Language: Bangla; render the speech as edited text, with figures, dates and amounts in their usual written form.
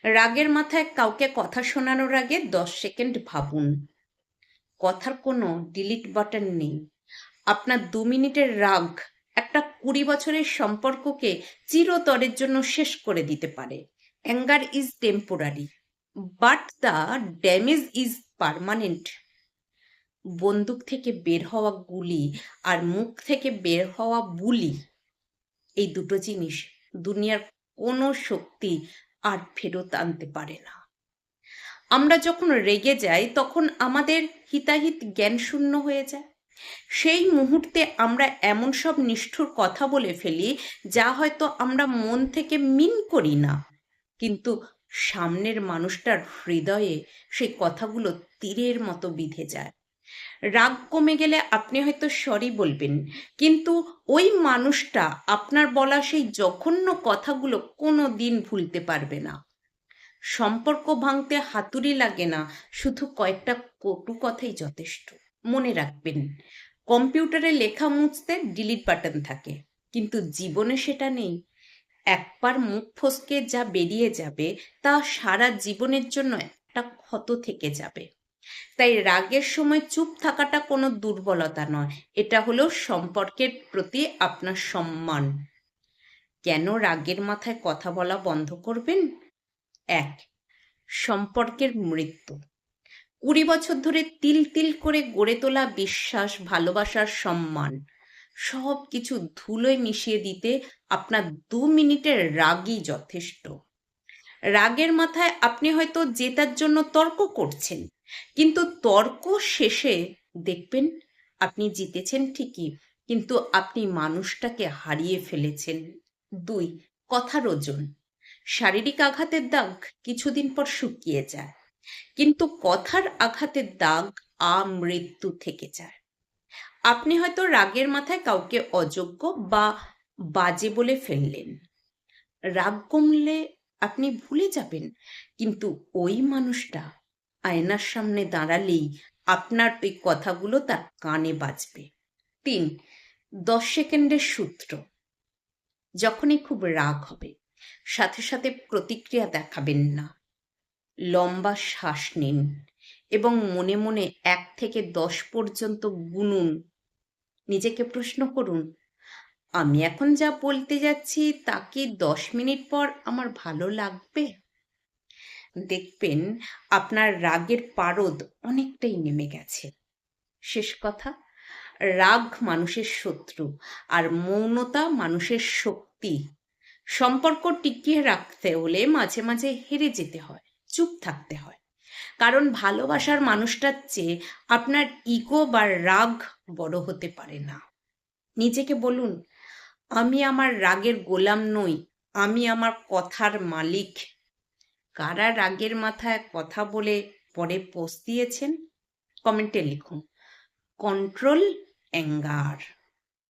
রাগের মাথায় কাউকে কথা শোনানোর আগে 10 সেকেন্ড ভাবুন। কথার কোনো ডিলিট বাটন নেই। আপনার 2 মিনিটের রাগ একটা 20 বছরের সম্পর্ককে চিরতরের জন্য শেষ করে দিতে পারে। Anger is temporary, but the damage is permanent. বন্দুক থেকে বের হওয়া গুলি আর মুখ থেকে বের হওয়া বুলি, এই দুটো জিনিস দুনিয়ার কোনো শক্তি আর ফেরত আনতে পারে না। আমরা যখন রেগে যাই তখন আমাদের হিতাহিত জ্ঞান শূন্য হয়ে যায়। সেই মুহূর্তে আমরা এমন সব নিষ্ঠুর কথা বলে ফেলি যা হয়তো আমরা মন থেকে মিন করি না, কিন্তু সামনের মানুষটার হৃদয়ে সেই কথাগুলো তীরের মতো বিঁধে যায়। রাগ কমে গেলে আপনি হয়তো সরি বলবেন, কিন্তু ওই মানুষটা আপনার বলা সেই জঘন্য কথাগুলো কোনো দিন ভুলতে পারবে না। সম্পর্ক ভাঙতে হাতুড়ি লাগে না, শুধু কয়েকটা কটু কথাই যথেষ্ট। মনে রাখবেন, কম্পিউটারে লেখা মুছতে ডিলিট বাটন থাকে, কিন্তু জীবনে সেটা নেই। একবার মুখ ফসকে যা বেরিয়ে যাবে তা সারা জীবনের জন্য একটা ক্ষত থেকে যাবে। তাই রাগের সময় চুপ থাকাটা কোনো দুর্বলতা নয়, এটা হলো সম্পর্কের প্রতি আপনার সম্মান। কেন রাগের মাথায় কথা বলা বন্ধ করবেন? 1, সম্পর্কের মৃত্যু। 20 বছর ধরে তিল তিল করে গড়ে তোলা বিশ্বাস, ভালোবাসার সম্মান সব কিছু ধুলোয় মিশিয়ে দিতে আপনার 2 মিনিটের রাগই যথেষ্ট। রাগের মাথায় আপনি হয়তো জেতার জন্য তর্ক করছেন, কিন্তু তর্ক শেষে দেখবেন আপনি জিতেছেন ঠিকই, কিন্তু আপনি মানুষটাকে হারিয়ে ফেলেছেন। 2, কথার ওজন। শারীরিক আঘাতের দাগ কিছুদিন পর শুকিয়ে যায়, কিন্তু কথার আঘাতের দাগ আমৃত্যু থেকে যায়। আপনি হয়তো রাগের মাথায় কাউকে অযোগ্য বা বাজে বলে ফেললেন। রাগ কমলে আপনি ভুলে যাবেন, কিন্তু ওই মানুষটা আয়নার সামনে দাঁড়ালেই আপনার ওই কথাগুলো তার কানে বাজবে। 3, 10 সেকেন্ডের সূত্র। যখনই খুব রাগ হবে, সাথে সাথে প্রতিক্রিয়া দেখাবেন না। লম্বা শ্বাস নিন এবং মনে মনে 1 থেকে 10 পর্যন্ত গুনুন। নিজেকে প্রশ্ন করুন, আমি এখন যা বলতে যাচ্ছি তা কি 10 মিনিট পর আমার ভালো লাগবে? দেখবেন আপনার রাগের পারদ অনেকটাই নেমে গেছে। শেষ কথা, রাগ মানুষের শত্রু আর মৌনতা মানুষের শক্তি। সম্পর্ক টিকিয়ে রাখতে হলে মাঝে মাঝে হেরে যেতে হয়, চুপ থাকতে হয়, কারণ ভালোবাসার মানুষটার চেয়ে আপনার ইগো বা রাগ বড় হতে পারে না। নিজেকে বলুন, আমি আমার রাগের গোলাম নই, আমি আমার কথার মালিক। কারা রাগের মাথায় কথা বলে পরে পস্তিয়েছেন? কমেন্টে লিখুন। Control anger.